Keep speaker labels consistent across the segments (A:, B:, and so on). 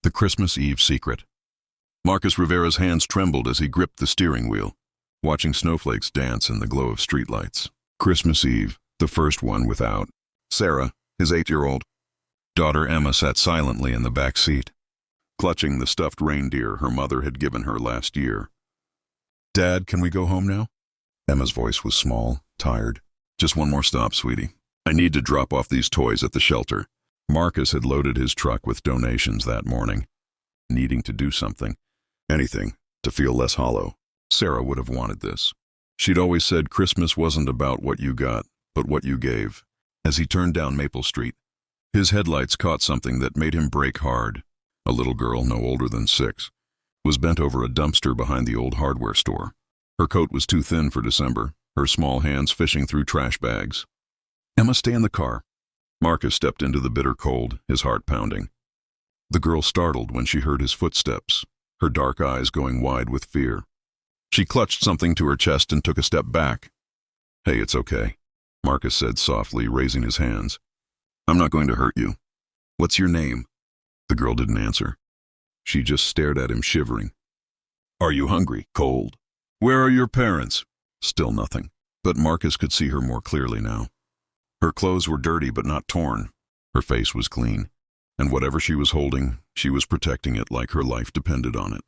A: The Christmas Eve Secret. Marcus Rivera's hands trembled as he gripped the steering wheel, watching snowflakes dance in the glow of streetlights. Christmas Eve, the first one without Sarah, his 8-year-old daughter Emma, sat silently in the back seat, clutching the stuffed reindeer her mother had given her last year. "Dad, can we go home now?" Emma's voice was small, tired. "Just one more stop, sweetie. I need to drop off these toys at the shelter." Marcus had loaded his truck with donations that morning, needing to do something, anything, to feel less hollow. Sarah would have wanted this. She'd always said Christmas wasn't about what you got, but what you gave. As he turned down Maple Street, his headlights caught something that made him brake hard. A little girl, no older than 6, was bent over a dumpster behind the old hardware store. Her coat was too thin for December, her small hands fishing through trash bags. "Emma, stay in the car." Marcus stepped into the bitter cold, his heart pounding. The girl startled when she heard his footsteps, her dark eyes going wide with fear. She clutched something to her chest and took a step back. "Hey, it's okay," Marcus said softly, raising his hands. "I'm not going to hurt you. What's your name?" The girl didn't answer. She just stared at him, shivering. "Are you hungry? Cold? Where are your parents?" Still nothing, but Marcus could see her more clearly now. Her clothes were dirty but not torn. Her face was clean, and whatever she was holding, she was protecting it like her life depended on it.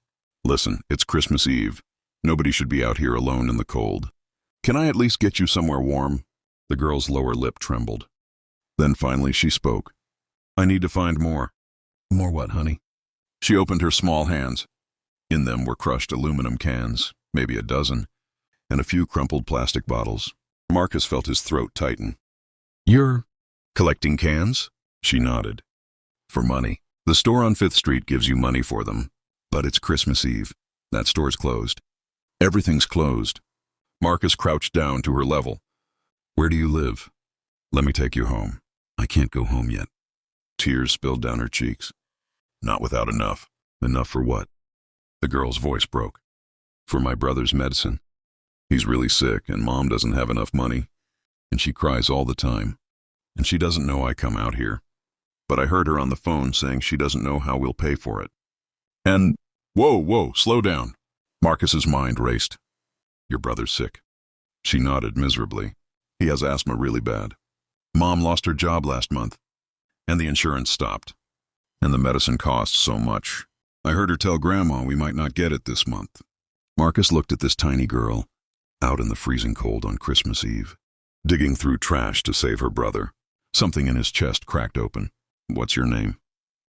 A: "Listen, it's Christmas Eve. Nobody should be out here alone in the cold. Can I at least get you somewhere warm?" The girl's lower lip trembled. Then finally she spoke. "I need to find more." "More what, honey?" She opened her small hands. In them were crushed aluminum cans, maybe a dozen, and a few crumpled plastic bottles. Marcus felt his throat tighten. "You're collecting cans?" She nodded. "For money. The store on 5th Street gives you money for them. But it's Christmas Eve. That store's closed. Everything's closed." Marcus crouched down to her level. "Where do you live?" "Let me take you home." "I can't go home yet." Tears spilled down her cheeks. "Not without enough." "Enough for what?" The girl's voice broke. "For my brother's medicine. He's really sick and Mom doesn't have enough money. And she cries all the time. And she doesn't know I come out here. But I heard her on the phone saying she doesn't know how we'll pay for it. And, whoa, slow down." Marcus's mind raced. "Your brother's sick." She nodded miserably. "He has asthma really bad. Mom lost her job last month, and the insurance stopped. And the medicine costs so much. I heard her tell Grandma we might not get it this month." Marcus looked at this tiny girl, out in the freezing cold on Christmas Eve, digging through trash to save her brother. Something in his chest cracked open. "What's your name?"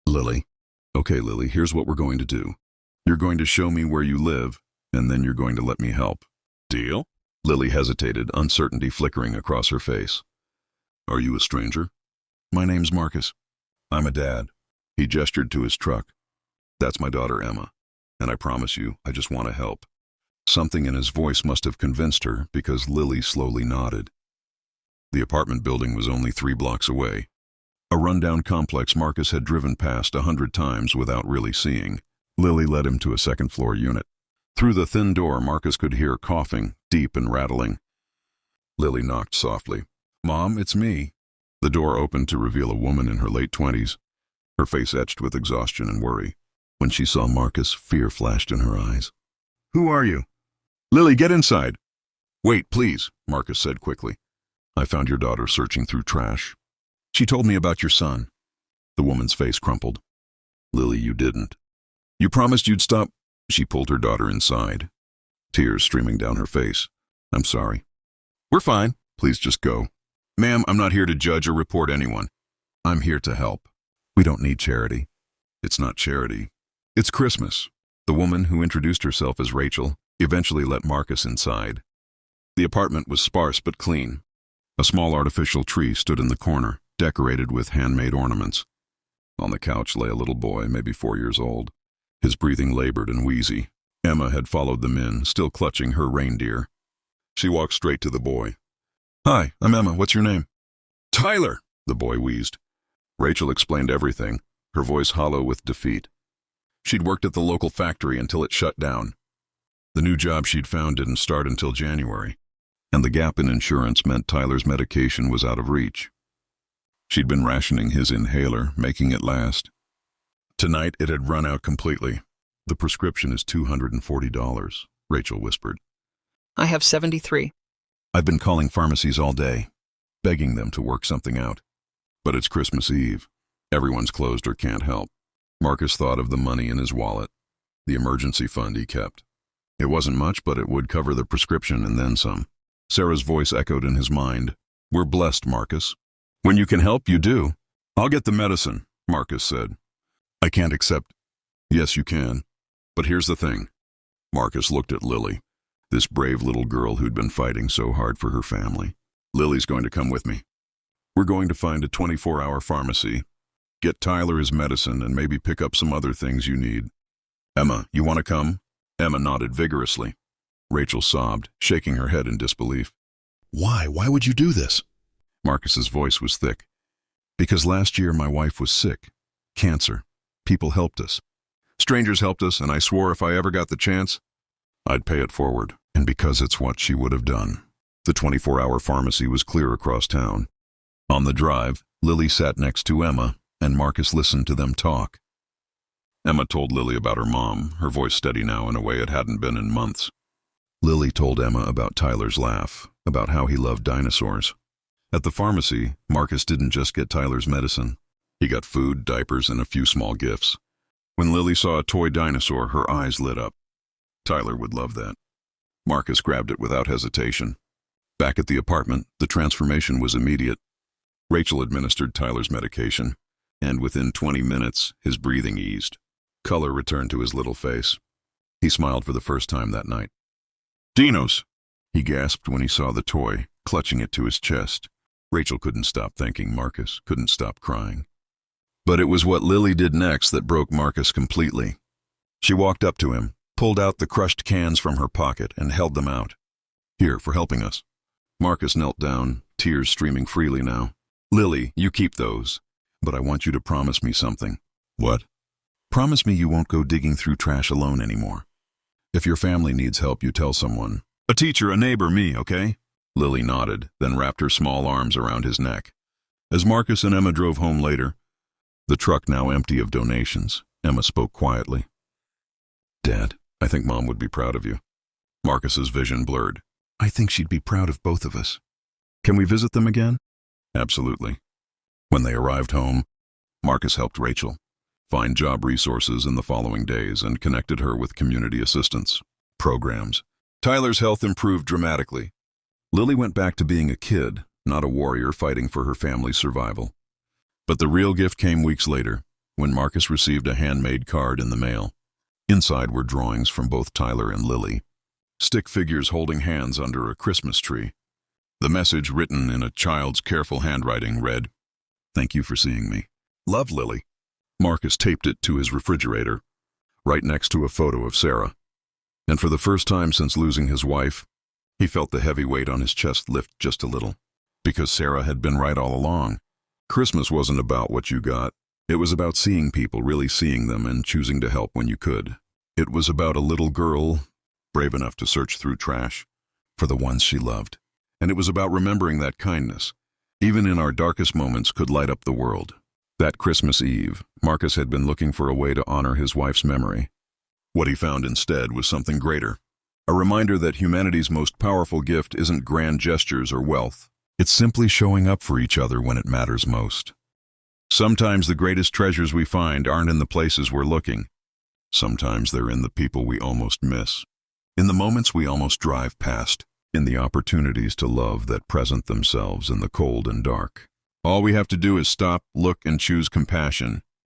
A: "Lily." "Okay, Lily, here's what we're going to do. You're going to show me where you live, and then you're going to let me help. Deal?" Lily hesitated, uncertainty flickering across her face. "Are you a stranger?" "My name's Marcus. I'm a dad." He gestured to his truck. "That's my daughter Emma, and I promise you, I just want to help." Something in his voice must have convinced her, because Lily slowly nodded. The apartment building was only 3 blocks away. A rundown complex Marcus had driven past 100 times without really seeing. Lily led him to a second-floor unit. Through the thin door, Marcus could hear coughing, deep and rattling. Lily knocked softly. "Mom, it's me." The door opened to reveal a woman in her late 20s, her face etched with exhaustion and worry. When she saw Marcus, fear flashed in her eyes. "Who are you?" "Lily, get inside." "Wait, please," Marcus said quickly. "I found your daughter searching through trash. She told me about your son." The woman's face crumpled. "Lily, you didn't. You promised you'd stop." She pulled her daughter inside, tears streaming down her face. "I'm sorry." "We're fine. Please just go." "Ma'am, I'm not here to judge or report anyone. I'm here to help. We don't need charity." "It's not charity. It's Christmas." The woman, who introduced herself as Rachel, eventually let Marcus inside. The apartment was sparse but clean. A small artificial tree stood in the corner, decorated with handmade ornaments. On the couch lay a little boy, maybe 4 years old. His breathing labored and wheezy. Emma had followed them in, still clutching her reindeer. She walked straight to the boy. "Hi, I'm Emma. What's your name?" "Tyler," the boy wheezed. Rachel explained everything, her voice hollow with defeat. She'd worked at the local factory until it shut down. The new job she'd found didn't start until January, and the gap in insurance meant Tyler's medication was out of reach. She'd been rationing his inhaler, making it last. Tonight it had run out completely. The prescription is $240, Rachel whispered.
B: I have 73.
A: I've been calling pharmacies all day, begging them to work something out. But it's Christmas Eve. Everyone's closed or can't help. Marcus thought of the money in his wallet, the emergency fund he kept. It wasn't much, but it would cover the prescription and then some. Sarah's voice echoed in his mind. We're blessed, Marcus. When you can help, you do. I'll get the medicine, Marcus said. I can't accept. Yes, you can. But here's the thing. Marcus looked at Lily, this brave little girl who'd been fighting so hard for her family. Lily's going to come with me. We're going to find a 24-hour pharmacy, get Tyler his medicine, and maybe pick up some other things you need. Emma, you want to come? Emma nodded vigorously. Rachel sobbed, shaking her head in disbelief. Why? Why would you do this? Marcus's voice was thick. Because last year my wife was sick. Cancer. People helped us. Strangers helped us, and I swore if I ever got the chance, I'd pay it forward. And because it's what she would have done. The 24-hour pharmacy was clear across town. On the drive, Lily sat next to Emma, and Marcus listened to them talk. Emma told Lily about her mom, her voice steady now in a way it hadn't been in months. Lily told Emma about Tyler's laugh, about how he loved dinosaurs. At the pharmacy, Marcus didn't just get Tyler's medicine. He got food, diapers, and a few small gifts. When Lily saw a toy dinosaur, her eyes lit up. Tyler would love that. Marcus grabbed it without hesitation. Back at the apartment, the transformation was immediate. Rachel administered Tyler's medication, and within 20 minutes, his breathing eased. Color returned to his little face. He smiled for the first time that night. Dinos! He gasped when he saw the toy, clutching it to his chest. Rachel couldn't stop thanking Marcus, couldn't stop crying. But it was what Lily did next that broke Marcus completely. She walked up to him, pulled out the crushed cans from her pocket, and held them out. Here, for helping us. Marcus knelt down, tears streaming freely now. Lily, you keep those. But I want you to promise me something. What? Promise me you won't go digging through trash alone anymore. If your family needs help, you tell someone. A teacher, a neighbor, me, okay? Lily nodded, then wrapped her small arms around his neck. As Marcus and Emma drove home later, the truck now empty of donations, Emma spoke quietly. Dad, I think Mom would be proud of you. Marcus's vision blurred. I think she'd be proud of both of us. Can we visit them again? Absolutely. When they arrived home, Marcus helped Rachel find job resources in the following days and connected her with community assistance programs. Tyler's health improved dramatically. Lily went back to being a kid, not a warrior fighting for her family's survival. But the real gift came weeks later, when Marcus received a handmade card in the mail. Inside were drawings from both Tyler and Lily, stick figures holding hands under a Christmas tree. The message, written in a child's careful handwriting, read, Thank you for seeing me. Love, Lily. Marcus taped it to his refrigerator, right next to a photo of Sarah. And for the first time since losing his wife, he felt the heavy weight on his chest lift just a little, because Sarah had been right all along. Christmas wasn't about what you got. It was about seeing people, really seeing them, and choosing to help when you could. It was about a little girl, brave enough to search through trash for the ones she loved. And it was about remembering that kindness, even in our darkest moments, could light up the world. That Christmas Eve, Marcus had been looking for a way to honor his wife's memory. What he found instead was something greater, a reminder that humanity's most powerful gift isn't grand gestures or wealth. It's simply showing up for each other when it matters most. Sometimes the greatest treasures we find aren't in the places we're looking. Sometimes they're in the people we almost miss, in the moments we almost drive past, in the opportunities to love that present themselves in the cold and dark. All we have to do is stop, look, and choose compassion,